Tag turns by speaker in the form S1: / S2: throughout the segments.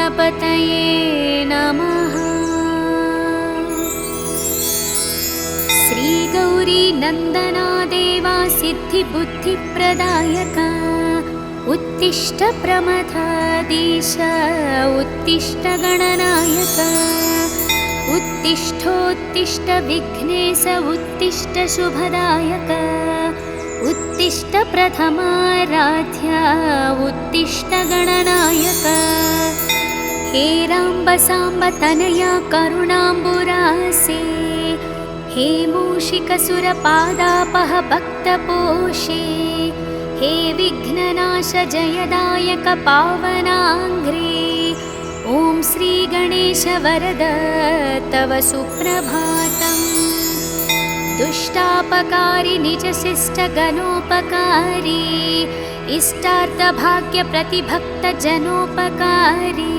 S1: गणपतये नमः। श्रीगौरी नन्दना देवा सिद्धिबुद्धिप्रदायका उत्तिष्ठ प्रमथाधीश उत्तिष्ठ गणनायक उत्तिष्ठोत्तिष्ठ विघ्नेश उत्तिष्ठ शुभदायक उत्तिष्ठ प्रथमाराध्या उत्तिष्ठ गणनायक। हे राम्ब साम्ब तनया करुणाम्बुरासे हे मूषिकसुरपादापह भक्तपोषे हे विघ्ननाश जयदायक पावनाङ्घ्रे ॐ श्री गणेश वरद तव सुप्रभातम्। दुष्टापकारी निजशिष्ट गणोपकारी इष्टार्थभाग्य प्रतिभक्त जनोपकारी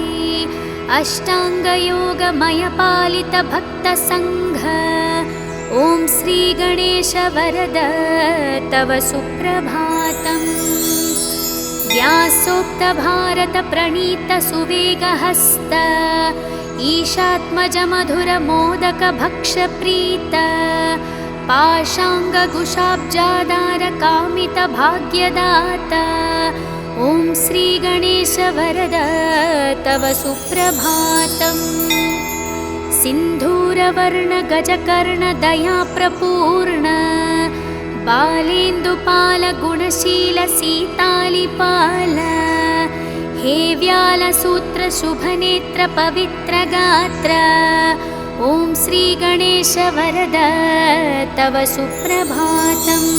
S1: अष्टाङ्गयोगमय पालित भक्त संघ ॐ श्री गणेश वरद तव सुप्रभातम्। व्यासोक्त भारत प्रणीत सुवेगहस्त ईशात्मज मधुर मोदक भक्ष प्रीत पाशाङ्गकुशाब्जादार कामित भाग्यदाता ॐ श्री गणेश वरद तव सुप्रभातम्। सिन्धूरवर्ण गजकर्ण दया प्रपूर्ण बालेन्दुपाल गुणशील सीतालिपाल हे व्यालसूत्र शुभनेत्र पवित्र गात्र ॐ श्री गणेश वरद तव सुप्रभातम्।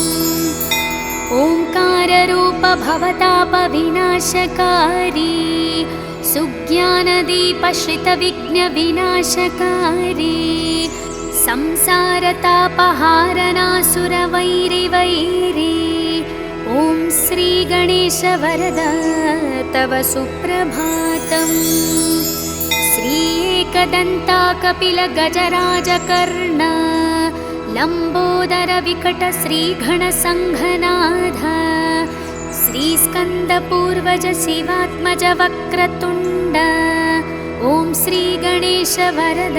S1: ओंकाररूप भवताप विनाशकारी सुज्ञानदीप श्रितविघ्न विनाशकारी संसारतापहारनासुरवैरिवैरी ॐ श्री गणेश वरद तव सुप्रभातम्। श्री एकदन्ता कपिल गजराज कर्ण लंबोदर विकट श्रीगणसंघनाथ श्रीस्कन्दपूर्वज शिवात्मज वक्रतुण्ड ॐ श्री गणेश वरद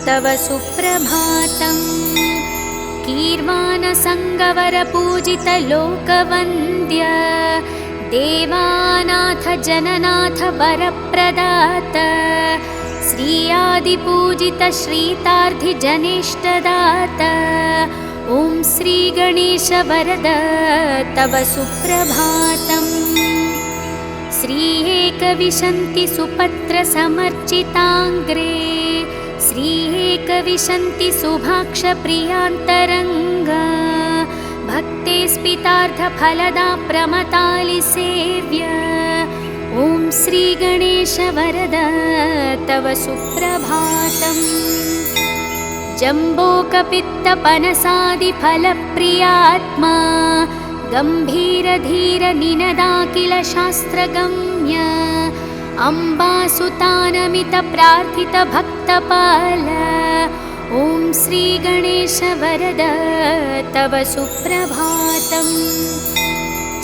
S1: तव सुप्रभातम्। कीर्वाण संगवर पूजित लोकवन्द्य देवानाथ जननाथ वरप्रदात श्री आदिपूजित श्रीतार्धि जनेष्टदात ॐ श्री गणेश वरद तव सुप्रभातम्। श्री एकविंशति सुपत्र समर्चिताङ्ग्रे श्री एकविंशति शुभाक्ष प्रियान्तरङ्गा भक्ते स्पितार्थ फलदा प्रमतालि सेव्य ॐ श्री गणेश वरद तव सुप्रभातम्। जम्बोकपित्त पनसादि फलप्रियात्मा गंभीर धीर निनदाकिल शास्त्रगम्य अम्बासुतानमित प्रार्थित भक्तपाल ॐ श्री गणेश वरद तव सुप्रभातम्।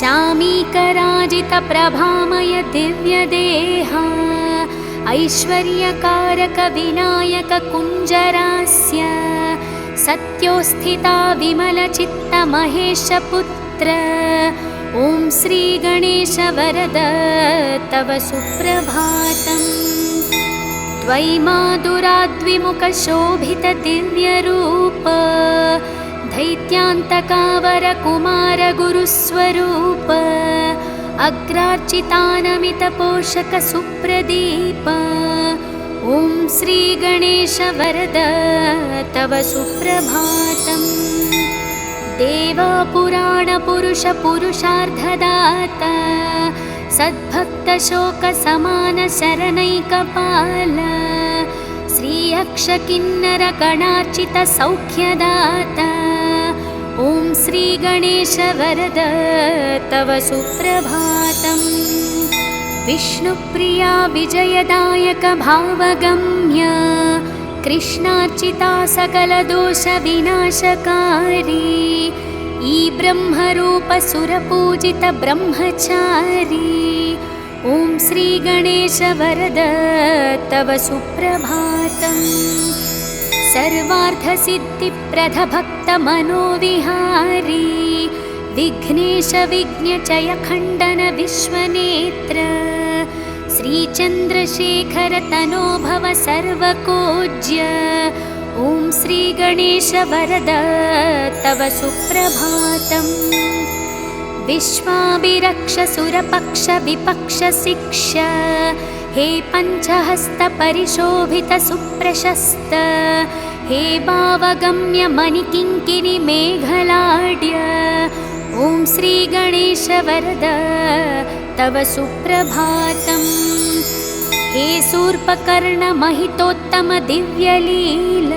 S1: चामीकराजित प्रभामय दिव्य देहा ऐश्वर्यकारक विनायक कुञ्जरास्य सत्योस्थिता विमल चित्त महेश पुत्र ॐ श्री गणेश वरद तव सुप्रभातम्। द्वैमादुराद्विमुख शोभित दिव्य रूप दैत्यान्तकावर कुमार गुरुस्वरूप अग्रार्चितानमित पोषक सुप्रदीप ॐ श्री गणेश वरद तव सुप्रभातम्। देवा पुराण पुरुष पुरुषार्थदाता सद्भक्त शोक समान शरणैकपाल श्री अक्ष किन्नर गणार्चित सौख्यदाता ॐ श्री गणेश वरद तव सुप्रभातम्। विष्णुप्रिया विजयदायक भावगम्य कृष्णार्चिता सकल दोष विनाशकारी ई ब्रह्मरूप सुरपूजित ब्रह्मचारी ॐ श्रीगणेश वरद तव सुप्रभातम्। सर्वार्थसिद्धिप्रदभक्तमनोविहारी विघ्नेश विघ्नचय खण्डन विश्वनेत्र श्रीचन्द्रशेखर तनो भव सर्वकोज्य। ॐ श्रीगणेश वरद तव सुप्रभातम्। विश्वाभिरक्ष सुरपक्ष विपक्ष शिक्ष्य हे पञ्चहस्त परिशोभित सुप्रशस्त हे भावगम्य मणिकिङ्किणि मेघलाड्य। ॐ श्रीगणेश वरद तव सुप्रभातम्। हे शूर्पकर्ण महितोत्तम दिव्यलील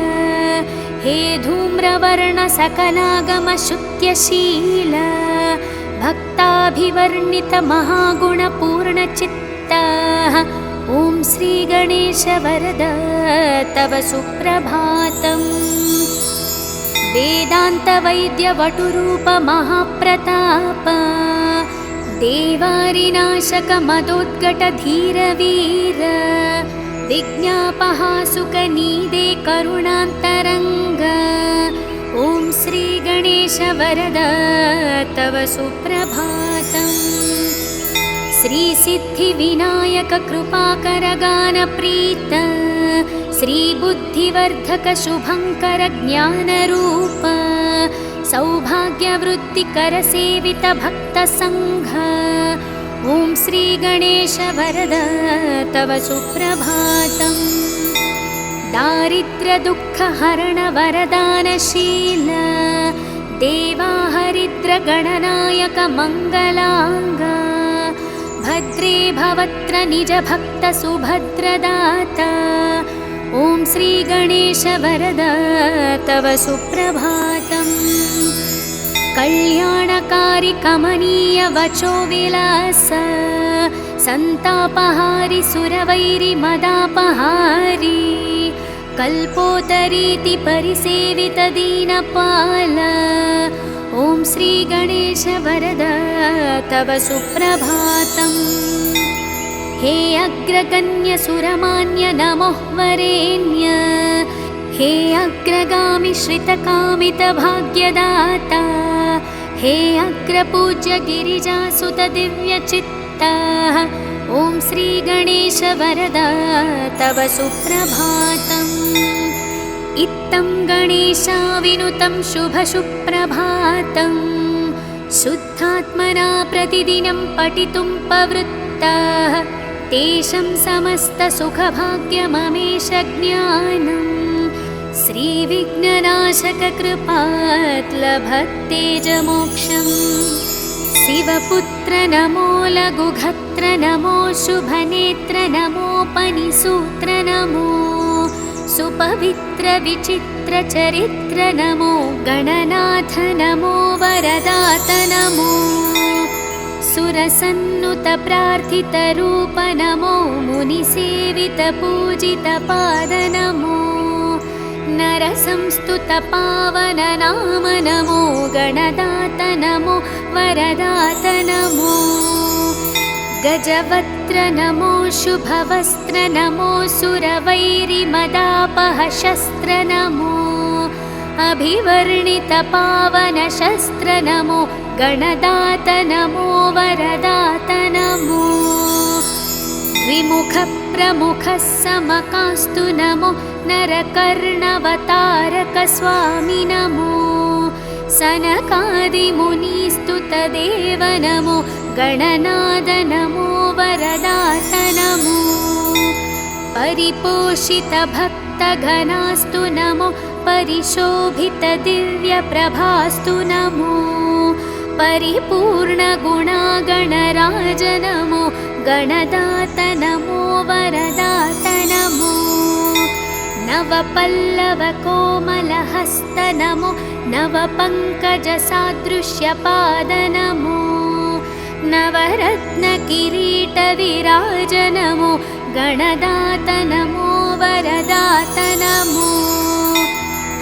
S1: हे धूम्रवर्ण सकलागम शुद्ध्यशील भक्ताभिवर्णित महागुणपूर्णचित्ता। ॐ श्रीगणेश वरद तव सुप्रभातम्। वेदान्तवैद्यवटुरूप महाप्रताप देवारिनाशक मदोद्गट धीरवीर विज्ञापहासुकनीदे करुणान्तरङ्ग। ॐ श्रीगणेश वरद तव सुप्रभातम्। श्रीसिद्धिविनायक कृपाकर गानप्रीत श्रीबुद्धिवर्धक शुभङ्कर ज्ञानरूप सौभाग्यवृत्तिकर सेवित भक्तसङ्घ। ॐ श्रीगणेश वरद तव सुप्रभातम्। दारिद्र्य दुःखहरण वरदानशील देवाहरिद्र गणनायक मङ्गलाङ्ग। भद्रे भवत्र निज भक्त सुभद्रदाता। ॐ श्रीगणेश वरद तव सुप्रभातम्। कल्याणकारि कमनीय वचो विलास सन्तापहारि सुरवैरि मदापहारी कल्पोतरीति परिसेवित दीनपाल। ॐ श्रीगणेश वरद तव सुप्रभातम्। हे अग्रगण्य सुरमान्य नमोः वरेण्य हे अग्रगामि श्रितकामित भाग्यदाता हे अग्रपूज्य गिरिजासुत दिव्यचित्ता। ॐ श्रीगणेश वरद तव सुप्रभातम्। इत्थं गणेशाविनुतं शुभसुप्रभातम् शुद्धात्मना प्रतिदिनं पठितुं प्रवृत्ताः तेषां समस्तसुखभाग्यममेष ज्ञानम्। श्रीविघ्ननाशक कृपात् लभतेजमोक्षम्। शिवपुत्र नमो लघुघत्र नमो शुभनेत्र नमोपनिसूत्र नमो सुपवित्र विचित्र चरित्र नमो गणनाथ नमो वरदात नमो सुरसन्नुत प्रार्थित रूप नमो मुनिसेवित पूजित पाद नमो नरसंस्तुत पावन नाम नमो गणदात नमो वरदात नमो गजवक्त्र नमो शुभवस्त्र नमो सुरवैरिमदापह शस्त्र नमो अभिवर्णित पावन शस्त्र नमो गणदात नमो वरदात नमो द्विमुख प्रमुख समकास्तु नमो नरकर्णवतारक स्वामी नमो सनकादिमुनिस्तुत देव नमो गणनाद नमो वरदात नमो परिपोषित भक्तघनास्तु नमो परिशोभित दिव्यप्रभास्तु नमो परिपूर्ण गुणागणराज नमो गणदात नमो वरदात नमो नवपल्लव कोमलहस्त नमो नवपङ्कजसादृश्यपाद नमो नवरत्न किरीट विराज नमो गणदात नमो वरदात नमो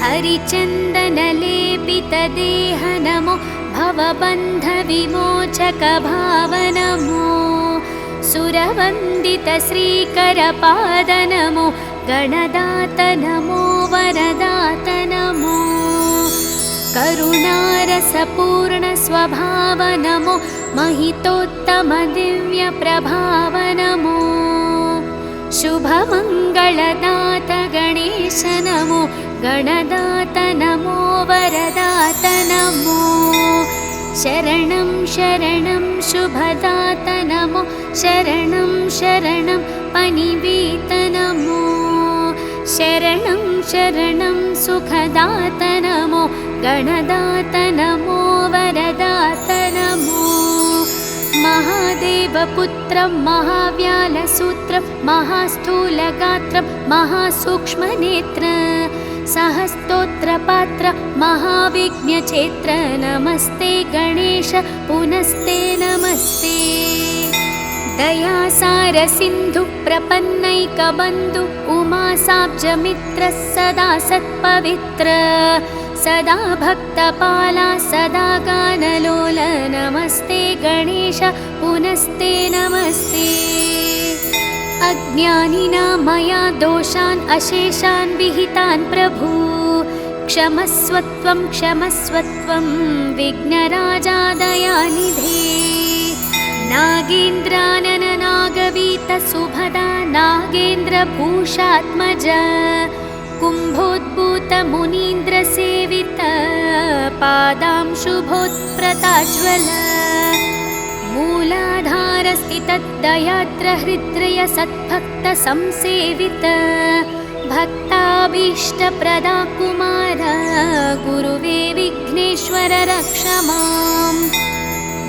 S1: हरिचन्दन लेपित देह नमो भवबन्ध विमोचक भाव नमो सुरवन्दित श्रीकरपाद नमो गणदात नमो वरदात नमो करुणारसपूर्ण स्वभाव नमो महितोत्तम दिव्य प्रभाव नमो शुभमङ्गलदात गणेश नमो गणदात नमो वरदात नमो शरणं शरणं शुभदात नमो शरणं शरणं पनिवीत नमो शरणं शरणं सुखदात नमो गणदात नमो वरदात नमो महादेवपुत्रं महाव्यालसूत्रं महास्थूलगात्रं महासूक्ष्मनेत्र सहस्तोत्रपात्र महाविघ्नचेत्र नमस्ते गणेश पुनस्ते नमस्ते दयासार सिन्धु प्रपन्नैकबन्धु उमासाब्जमित्र सदा सत्पवित्र सदा भक्तपाला सदा गानलोल नमस्ते गणेश पुनस्ते नमस्ते अज्ञानिना मया दोषान् अशेषान् विहितान् प्रभु क्षमस्वत्वं क्षमस्वत्वं विघ्नराजा दयानिधे नागेन्द्रानन नागवीत सुभदा नागेन्द्रभूषात्मज कुम्भोद्भूत मुनीन्द्रसेवित पादांशुभोत्प्रताज्वल मूलाधारस्थितदयाद्र हृद्रय सद्भक्त संसेवित भक्ताभीष्टप्रदा कुमार गुरुवे विघ्नेश्वर रक्ष माम्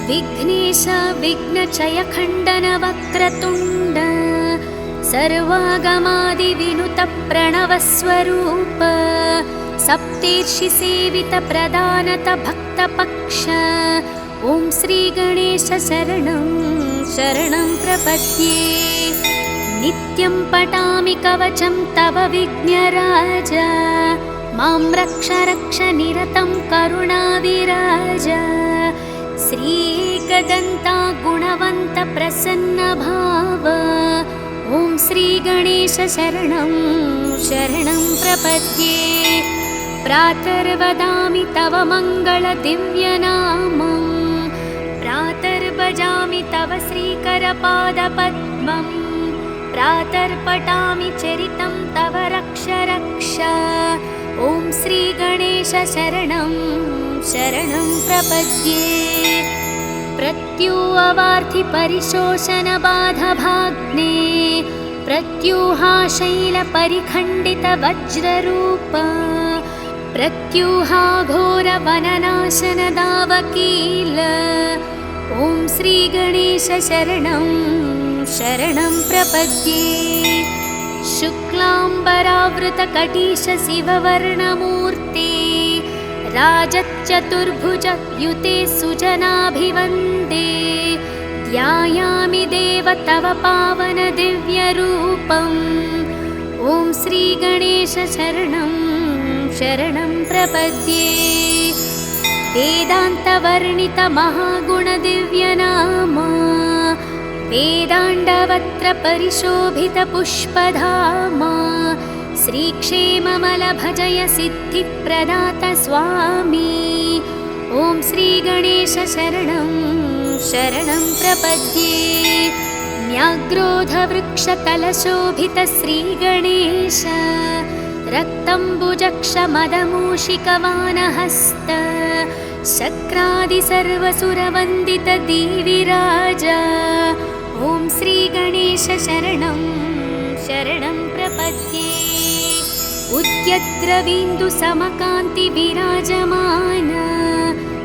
S1: विघ्नेश विघ्नचय खण्डन वक्रतुण्ड सर्वागमादिविनुत प्रणवस्वरूप सप्तेर्षिसेवित प्रदानत भक्तपक्ष ॐ श्रीगणेश शरणं शरणं प्रपद्ये नित्यं पठामि कवचं तव विघ्नराज मां रक्ष रक्ष निरतं करुणाविराज श्रीएकदन्ता गुणवन्त प्रसन्नभाव ॐ श्रीगणेश शरणं शरणं प्रपद्ये प्रातर्वदामि तव मङ्गलदिव्यनामम् प्रातर्भजामि तव श्रीकरपादपद्मं प्रातर्पठामि चरितं तव रक्ष रक्ष ॐ श्रीगणेश शरणं शरणं प्रपद्ये प्रत्यूहवार्थि परिशोषणबाधभाग्ने प्रत्यूहाशैलपरिखण्डित वज्ररूप प्रत्यूहाघोरवननाशन दावकील ॐ श्रीगणेश शरणं शरणं प्रपद्ये शुक्लाम्बरावृतकटीश शिववर्णमूर्ते राजच्चतुर्भुज युते सुजनाभिवन्दे ध्यायामि देव तव पावन दिव्यरूपम् ॐ श्रीगणेश शरणं शरणं प्रपद्ये वेदान्तवर्णित महागुणदिव्यनाम वेदाण्डवत्र परिशोभित पुष्पधाम श्रीक्षेममलभजय सिद्धिप्रदात स्वामी ॐ श्रीगणेश शरणं शरणं प्रपद्ये न्याग्रोधवृक्षतलशोभित श्रीगणेश रक्तम्बुजक्षमदमूषिकवानहस्त शक्रादिसर्वसुरवन्दित दीविराज ॐ श्रीगणेश शरणं शरणं प्रपद्ये उद्यद्रवीन्दुसमकान्तिविराजमान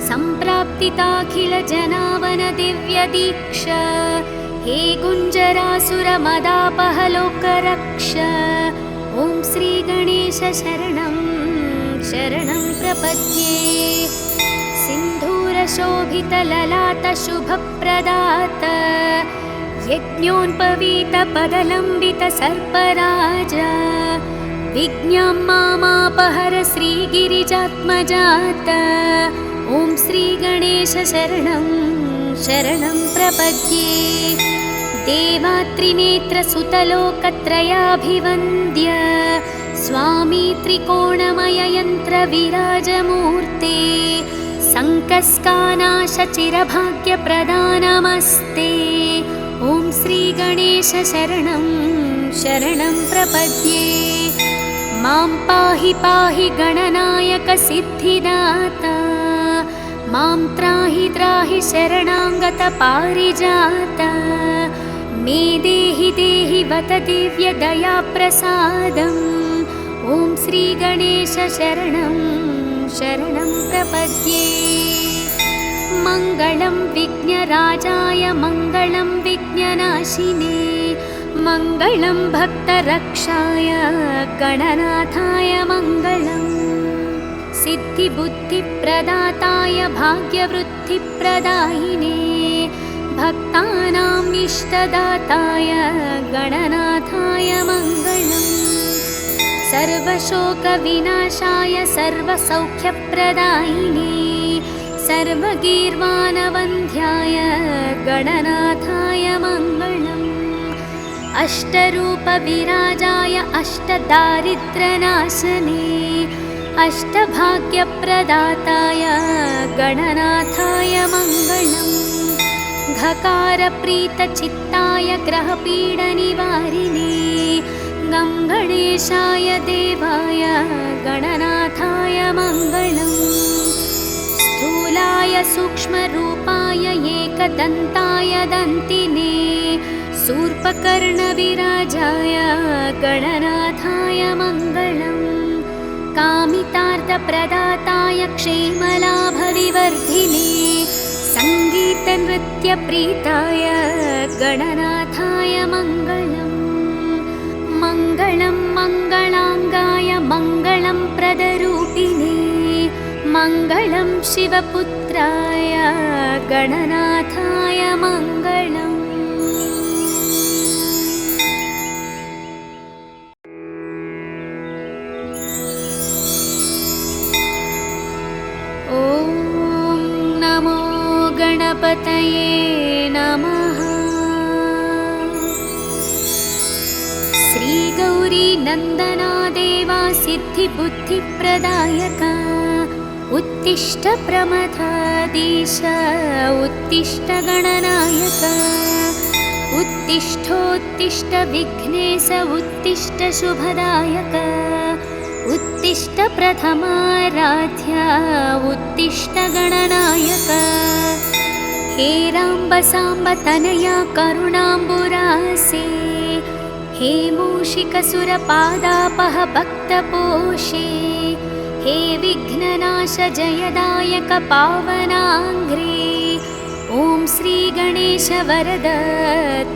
S1: सम्प्राप्तिताखिलजनावन दिव्यदीक्ष हे गुञ्जरासुरमदापहलोकरक्ष ॐ श्रीगणेश शरणं शरणं प्रपद्ये सिन्धूरशोभितललाटशुभप्रदात यज्ञोन्पवीतपदलम्बितसर्पराज विज्ञां मामापहर श्रीगिरिजात्मजात ॐ श्रीगणेश शरणं शरणं प्रपद्ये देवात्रिनेत्रसुतलोकत्रयाभिवन्द्य स्वामी त्रिकोणमययन्त्रविराजमूर्ते सङ्कस्कानाशचिरभाग्यप्रदानमस्ते। ॐ श्रीगणेश शरणं शरणं प्रपद्ये। मां पाहि पाहि गणनायक सिद्धिदाता, मां त्राहि त्राहि शरणागत पारिजाता। मे देहि देहि वत दिव्यदयाप्रसादम्। ॐ श्रीगणेश शरणं शरणं प्रपद्ये। मङ्गलं विघ्नराजाय मङ्गलं विघ्ननाशिने, मङ्गलं भक्तरक्षाय गणनाथाय मङ्गलम्। सिद्धिबुद्धिप्रदाताय भाग्यवृद्धिप्रदायिने, भक्तानाम् इष्टदाताय गणनाथाय मङ्गलम्। सर्वशोकविनाशाय सर्वसौख्यप्रदायिने, सर्वगीर्वाणवन्ध्याय गणनाथाय मङ्गलम्। अष्टरूपविराजाय अष्टदारिद्र्यनाशने, अष्टभाग्यप्रदाताय गणनाथाय मङ्गलम्। घकारप्रीतचित्ताय ग्रहपीडनिवारिणे, गं गणेशाय देवाय गणनाथाय मङ्गलम्। स्थूलाय सूक्ष्मरूपाय एकदन्ताय दन्तिने, शूर्पकर्णविराजाय गणनाथाय मङ्गलम्। कामितार्थप्रदाताय क्षेमलाभविवर्धिने, सङ्गीतनृत्यप्रीताय गणनाथाय मङ्गलम्। मङ्गलं मङ्गलाङ्गाय मङ्गलं प्रदरूपिणे, मङ्गलं शिवपुत्राय गणनाथाय मङ्गलम्। ॐ नमो गणपतये नमः। श्रीगौरी नन्दना देवा सिद्धिबुद्धिप्रदायका, उत्तिष्ठ प्रमथाधीश उत्तिष्ठ गणनायक, उत्तिष्ठोत्तिष्ठ विघ्नेश उत्तिष्ठ शुभदायक, उत्तिष्ठ प्रथमाराध्या उत्तिष्ठ गणनायक। हे राम्ब साम्ब तनया करुणाम्बुरासे, हे मूषिकसुरपादापह भक्तपोषे, हे विघ्ननाश जयदायक पावनाङ्घ्रे। ॐ श्रीगणेश वरद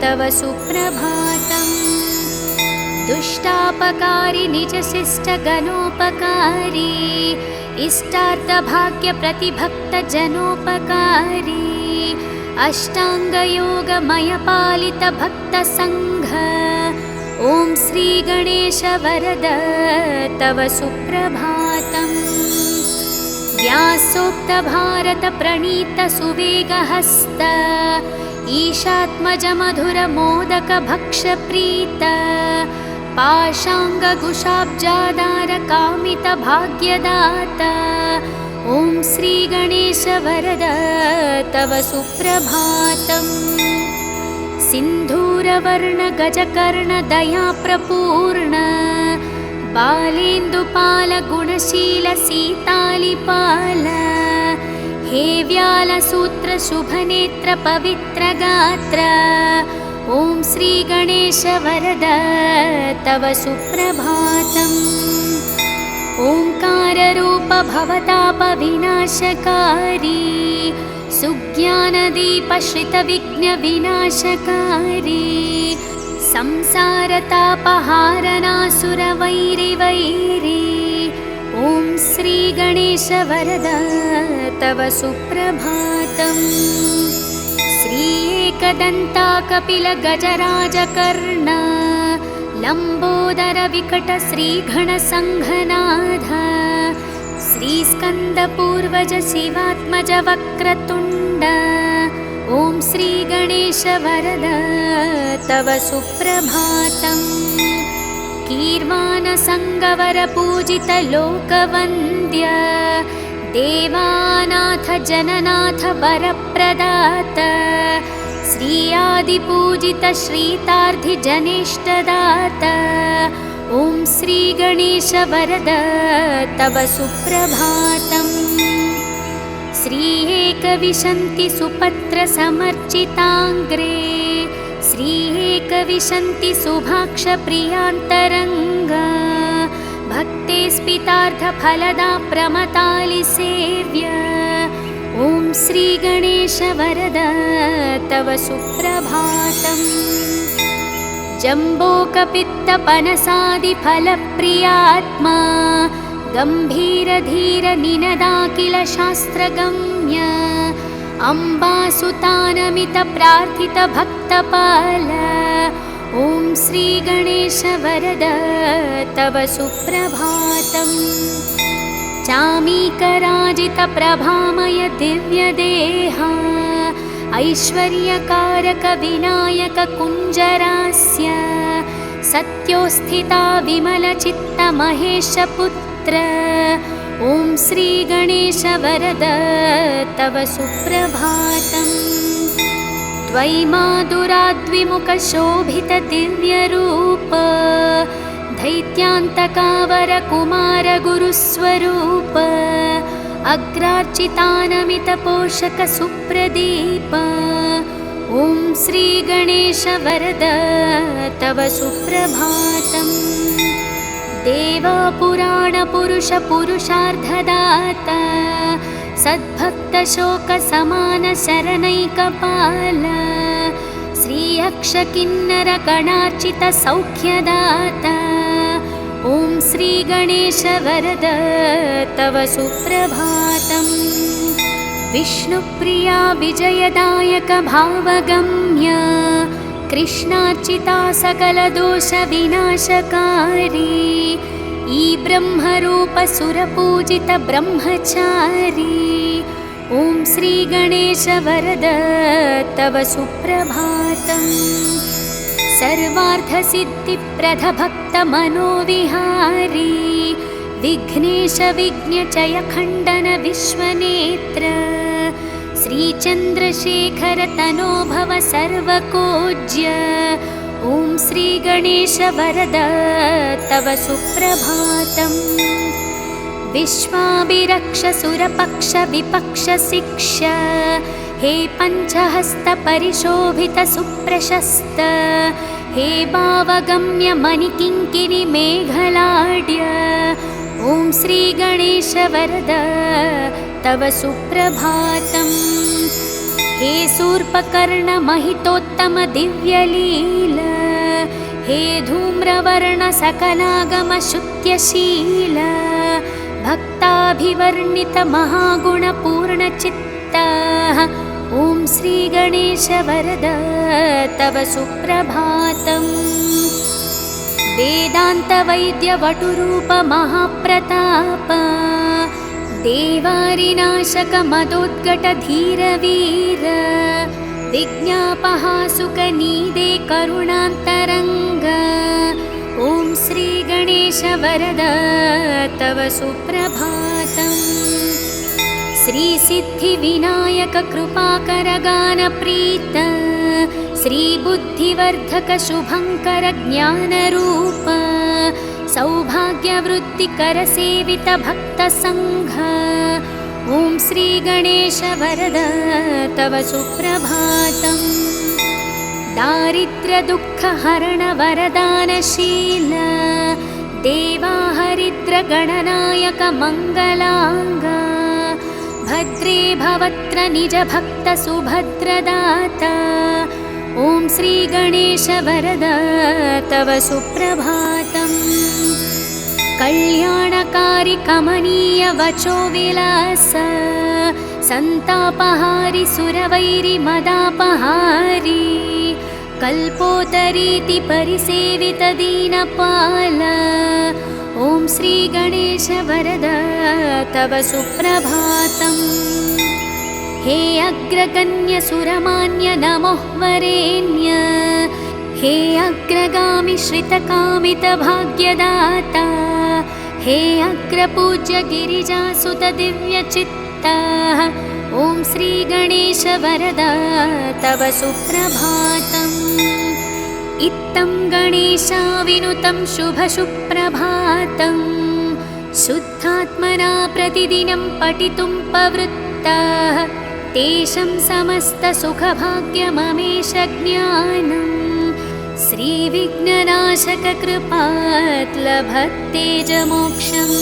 S1: तव सुप्रभातम्। दुष्टापकारी निजशिष्टगणोपकारी, इष्टार्थभाग्यप्रतिभक्तजनोपकारी, अष्टाङ्गयोगमयपालितभक्तसङ्घ। ॐ श्रीगणेश वरद तव सुप्रभातम्। व्यासोक्तभारतप्रणीतसुवेगहस्त, ईशात्मजमधुरमोदकभक्षप्रीत, पाशाङ्गकुशाब्जादारकामितभाग्यदाता। ॐ श्रीगणेश वरद तव सुप्रभातम्। सिन्धूरवर्णगजकर्णदयाप्रपूर्ण, बालेन्दुपालगुणशीलसीतालिपाल, हे व्यालसूत्रशुभनेत्रपवित्रगात्र। ॐ श्रीगणेश वरद तव सुप्रभातम्। ओङ्काररूप भवतापविनाशकारी, सुज्ञानदीपश्रितविघ्नविनाशकारी, संसारतापहारनासुरवैरिवैरी। ॐ श्रीगणेश वरद तव सुप्रभातम्। श्री एकदन्ता कपिलगजराजकर्ण, लम्बोदर विकट श्रीगणसङ्घनाथ, श्रीस्कन्दपूर्वज शिवात्मज वक्रतुण्ड, ॐ श्री गणेश वरद तव सुप्रभातम्। कीर्वाणसङ्गवर पूजित लोकवन्द्य देवानाथ जननाथ वरप्रदात श्री आदिपूजित श्रीतार्धि जनेष्टदात ॐ श्री गणेश वरद तव सुप्रभातम्। श्री एकविंशति सुपत्र समर्चिताङ्ग्रे श्री एकविंशति शुभाक्ष प्रियान्तरङ्गा भक्ते स्पितार्थ फलदा प्रमतालि सेव्य ॐ श्री गणेश वरद तव सुप्रभातम्। जम्बोकपित्तपनसादि फलप्रियात्मा गम्भीरधीर निनदाखिल शास्त्रगम्य अम्बासुतानमित प्रार्थित भक्तपाल ॐ श्री गणेश वरद तव सुप्रभातम्। चामीकराजित प्रभामय दिव्यदेहा ऐश्वर्यकारक विनायक कुञ्जरास्य सत्योस्थिता विमलचित्त महेशपुत्र ॐ श्री गणेश वरद तव सुप्रभातम्। द्वैमादुराद्विमुखशोभित दिव्यरूप दैत्यान्तकावर कुमार गुरुस्वरूप अग्रार्चितानमित पोषक सुप्रदीप ॐ श्री गणेश वरद तव सुप्रभातम्। देवपुराण पुरुष पुरुषार्थदाता सद्भक्त शोक समान शरणैकपाल श्री अक्ष किन्नर गणार्चित सौख्यदाता ॐ श्री गणेश वरद तव सुप्रभातम्। विष्णुप्रिया विजयदायक भावगम्य कृष्णार्चिता सकल दोष विनाशकारी ई ब्रह्मरूप सुरपूजित ब्रह्मचारी ॐ श्री गणेश वरद तव सुप्रभातम्। सर्वार्थसिद्धिप्रद भक्त मनोविहारी विघ्नेश विघ्नचय खण्डन विश्वनेत्र श्रीचन्द्रशेखर तनोभव सर्वकोज्य ॐ श्री गणेश वरद तव सुप्रभातम्। विश्वाभिरक्ष सुरपक्ष विपक्ष शिक्ष हे पञ्चहस्त परिशोभित सुप्रशस्त हे भावगम्य मणिकिङ्किणि मेघलाड्य ॐ श्री गणेश वरद तव सुप्रभातम्। हे शूर्पकर्ण महितोत्तम दिव्यलील हे धूम्रवर्ण सकलागम शुद्ध्यशील भक्ताभिवर्णित महागुणपूर्णचित्त ॐ श्री गणेश वरद तव सुप्रभातम्। वेदान्त वैद्य वटुरूप महाप्रताप देवारिनाशक मदोद्गट धीरवीर विज्ञापहासुकनीदे करुणान्तरङ्ग ॐ श्री गणेश वरद तव सुप्रभातम्। श्री सिद्धि विनायक कृपाकर गानप्रीत श्री बुद्धिवर्धक शुभंकर ज्ञानरूप सौभाग्यवृद्धिकर सेवित भक्त संघ ॐ श्री गणेश वरद तव सुप्रभातम्। दारिद्र्य दुःख हरण वरदानशील देवाहरिद्र गणनायक मंगलांग भद्रे भवत्र निज भक्त सुभद्रदाता ॐ श्री गणेश वरद तव सुप्रभातम्। कल्याणकारी कमनीय वचो विलास संतापहारि सुरवैरि मदापहारी कल्पोतरीति परिसेवित दीनपाल ॐ श्री गणेश वरद तव सुप्रभातम्। हे अग्रगण्य सुरमान्य नमो वरेण्य हे अग्रगामि श्रितकामितभाग्यदाता हे अग्रपूज्य गिरिजासुत दिव्यचित्ता ॐ श्रीगणेश वरदा तव सुप्रभातम् इत्थं गणेशाविनुतं शुभसुप्रभातम् शुद्धात्मना प्रतिदिनं पठितुं प्रवृत्ताः तेषां समस्तसुखभाग्यममेष ज्ञानम् श्रीविघ्ननाशककृपात् लभतेजमोक्षम्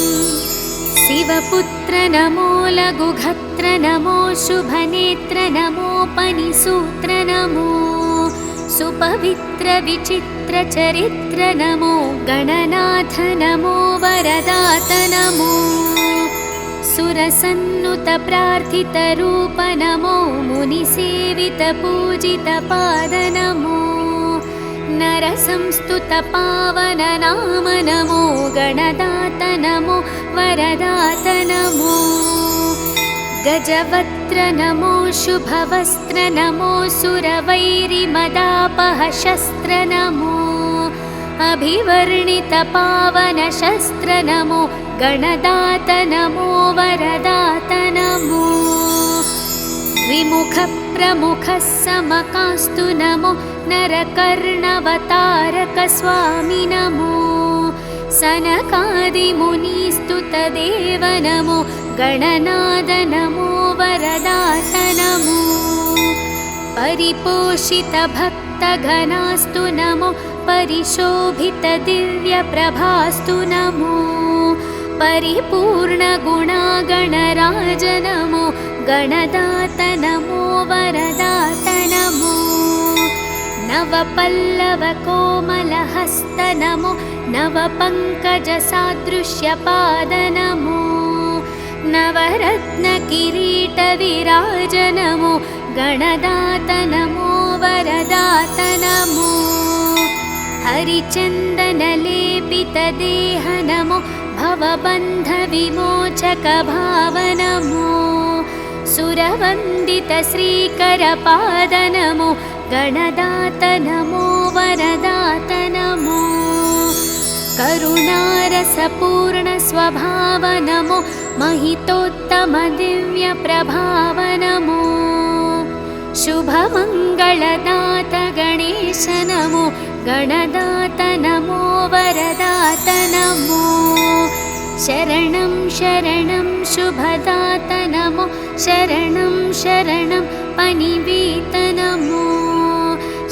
S1: शिवपुत्र नमो लघुघत्र नमो शुभनेत्र नमोपनिसूत्र नमो सुपवित्र विचित्र चरित्र नमो गणनाथ नमो वरदात नमो सुरसन्नुत प्रार्थित रूप नमो मुनिसेवित पूजित पाद नमो नरसंस्तुत पावन नाम नमो गणदात नमो वरदात नमो गजवक्त्र नमो शुभवस्त्र नमो सुरवैरिमदापह शस्त्र नमो अभिवर्णित पावन शस्त्र नमो गणदात नमो वरदात नमो द्विमुख प्रमुख समकास्तु नमो नरकर्णवतारक स्वामी नमो सनकादिमुनिस्तुत देव नमो गणनाद नमो वरदात नमो परिपोषित भक्तगणास्तु नमो परिशोभित दिव्यप्रभास्तु नमो परिपूर्ण गुणागणराज नमो गणदात नमो वरदात नमो नवपल्लव कोमलहस्त नमो नवपङ्कजसादृश्यपाद नमो नवरत्न किरीट विराज नमो गणदात नमो वरदात नमो हरिचन्दन लेपित देह नमो भवबन्ध विमोचक भाव नमो सुरवन्दित श्रीकर पाद नमो गणदात नमो वरदात नमो करुणारसपूर्ण स्वभाव नमो महितोत्तम दिव्य प्रभाव नमो शुभमङ्गलदात गणेश नमो गणदात नमो वरदात नमो शरणं शरणं शुभदात नमो शरणं शरणं पनिवीत नमो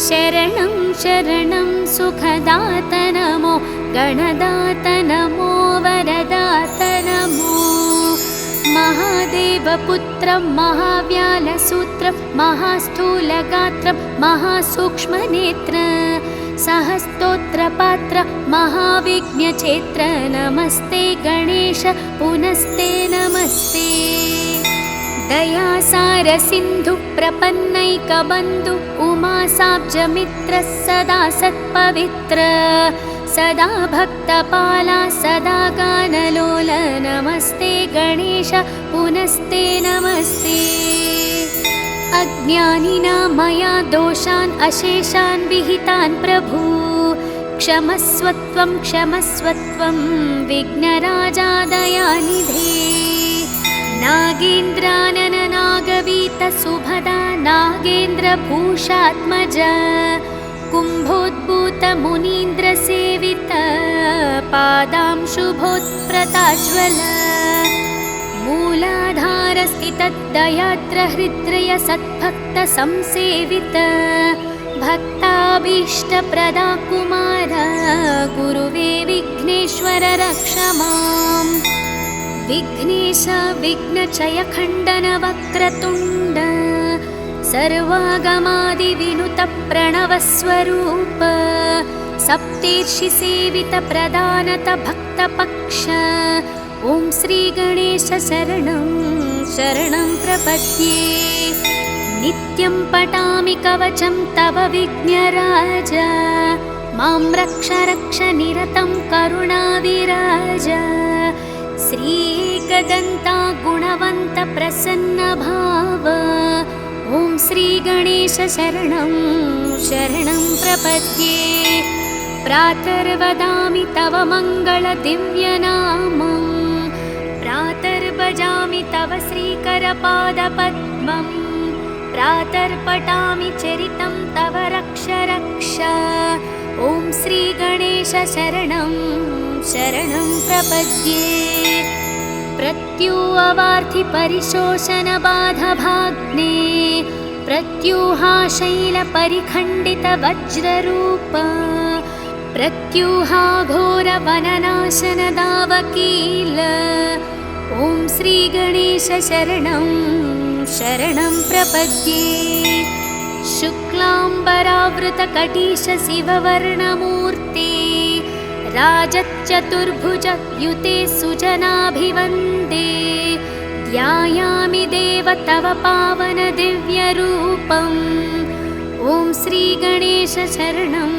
S1: शरणं शरणं सुखदात नमो गणदात नमो वरदात नमो महादेवपुत्रं महाव्यालसूत्रं महास्थूलगात्रं महासूक्ष्मनेत्र सहस्तोत्रपात्र महाविघ्नचेत्र नमस्ते गणेश पुनस्ते नमस्ते दयासार सिन्धु प्रपन्नैकबन्धु उमासाब्जमित्र सदा सत्पवित्र सदा भक्तपाला सदा गानलोल नमस्ते गणेश पुनस्ते नमस्ते अज्ञानिना मया दोषान् अशेषान् विहितान् प्रभु क्षमस्वत्वं क्षमस्वत्वं विघ्नराजादयानिधे नागेन्द्रानन नागवीत सुभदा नागेन्द्रभूषात्मज कुम्भोद्भूत मुनीन्द्र सेवित पादांशुभोत्प्रताज्वल मूलाधार स्थित दयाद्र हृद्रय सद्भक्त संसेवित भक्ताभीष्ट प्रदा कुमार गुरुवे विघ्नेश्वर रक्ष माम् विघ्नेश विघ्नचय खण्डन वक्रतुण्ड सर्वागमादिविनुत प्रणवस्वरूप सप्तेर्षि सेवित प्रदानत भक्तपक्ष ॐ श्रीगणेश शरणं शरणं प्रपद्ये नित्यं पठामि कवचं तव विघ्नराज मां रक्ष रक्ष निरतं करुणाविराज श्रीकदन्ता गुणवन्त प्रसन्न भाव ॐ श्रीगणेश शरणं शरणं प्रपद्ये। प्रातर्वदामि तव मङ्गलदिव्यनामं, प्रातर्भजामि तव श्रीकरपादपद्मं, प्रातर्पठामि चरितं तव रक्ष रक्ष। ॐ श्रीगणेश शरणं शरणं प्रपद्ये। प्रत्यूहवार्ति परिशोषणबाधभाग्ने, प्रत्यूहाशैलपरिखण्डितवज्ररूप, प्रत्यूहाघोरवननाशनदावकील। ॐ श्रीगणेश शरणं शरणं प्रपद्ये। शुक्लाम्बरावृतकटीश शिववर्णमूर्ते, राजच्चतुर्भुजयुते सुजनाभिवन्दे। ध्यायामि देव तव पावनदिव्यरूपम्। ॐ श्रीगणेश शरणं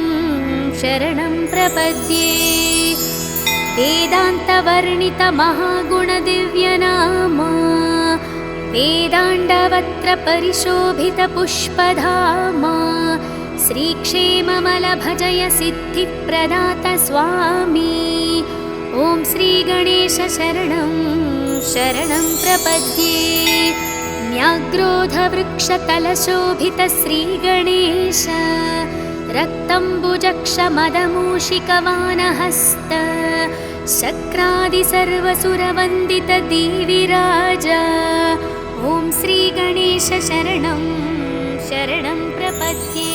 S1: शरणं प्रपद्ये। वेदान्तवर्णितमहागुणदिव्यनाम, वेदाण्डवत्र परिशोभितपुष्पधाम, श्रीक्षेममलभजय सिद्धिप्रदात स्वामी। ॐ श्रीगणेश शरणं शरणं प्रपद्ये। न्याग्रोधवृक्षतलशोभित श्रीगणेश, रक्तम्बुजक्षमदमूषिकवानहस्त, शक्रादिसर्वसुरवन्दित देविराज। ॐ श्रीगणेश शरणं शरणं प्रपद्ये।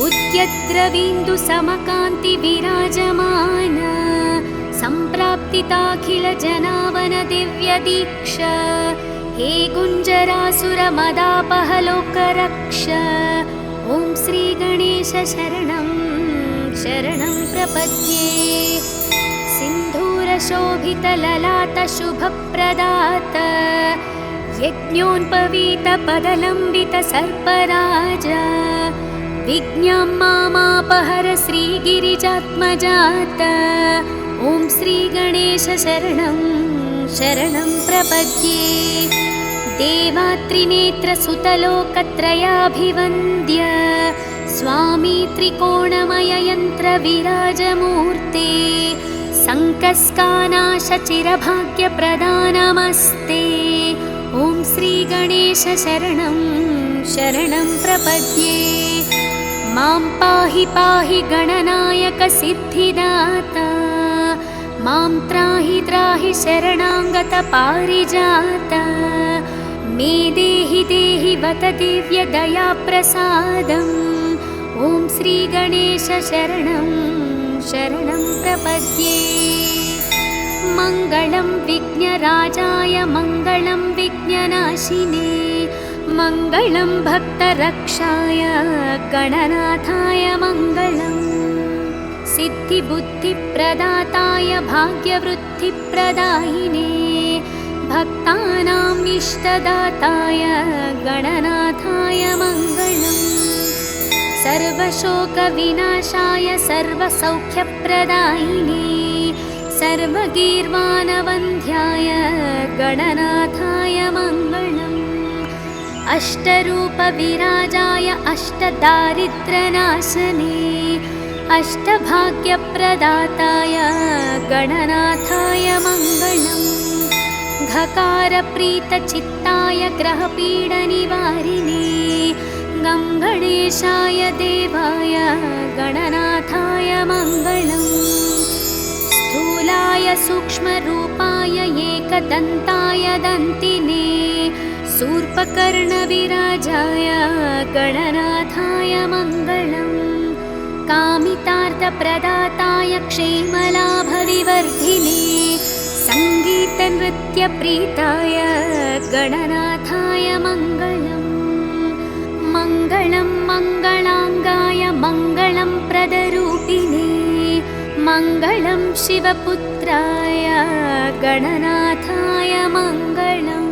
S1: उद्यद्रवीन्दुसमकान्तिविराजमान, सम्प्राप्तिताखिलजनावन दिव्यदीक्ष। हे गुञ्जरासुरमदापहलोकरक्ष। ॐ श्रीगणेश शरणं शरणं प्रपद्ये। सिन्धूरशोभितललाटशुभप्रदात, यज्ञोन्पवीतपदलम्बितसर्पराज, विज्ञां मामापहर श्रीगिरिजात्मजात। ॐ श्रीगणेश शरणं शरणं प्रपद्ये। देवात्रिनेत्रसुतलोकत्रयाभिवन्द्य, स्वामी त्रिकोणमययन्त्रविराजमूर्ते, सङ्कस्कानाशचिरभाग्यप्रदानमस्ते। ॐ श्रीगणेश शरणं शरणं प्रपद्ये। मां पाहि पाहि गणनायक सिद्धिदाता, मां त्राहि त्राहि शरणागत पारिजात। मे देहि देहि वत दिव्य दयाप्रसादम्। ॐ श्रीगणेश शरणं शरणं प्रपद्ये। मङ्गलं विघ्नराजाय मङ्गलं विघ्ननाशिने, मङ्गलं भक्तरक्षाय गणनाथाय मङ्गलम्। सिद्धिबुद्धिप्रदाताय भाग्यवृद्धिप्रदायिने, भक्तानाम् इष्टदाताय गणनाथाय मङ्गलम्। सर्वशोकविनाशाय सर्वसौख्यप्रदायिने, सर्वगीर्वाणवन्ध्याय गणनाथाय मङ्गलम्। अष्टरूपविराजाय अष्टदारिद्र्यनाशने, अष्टभाग्यप्रदाताय गणनाथाय मङ्गलम्। घकारप्रीतचित्ताय ग्रहपीडनिवारिणे, गं गणेशाय देवाय गणनाथाय मङ्गलम्। स्थूलाय सूक्ष्मरूपाय एकदन्ताय दन्तिने, शूर्पकर्णविराजाय गणनाथाय मङ्गलम्। कामितार्थप्रदाताय क्षेमलाभविवर्धिने, सङ्गीतनृत्यप्रीताय गणनाथाय मङ्गलम्। मङ्गलं मङ्गलाङ्गाय मङ्गलं प्रदरूपिणे, मङ्गलं शिवपुत्राय गणनाथाय मङ्गलम्।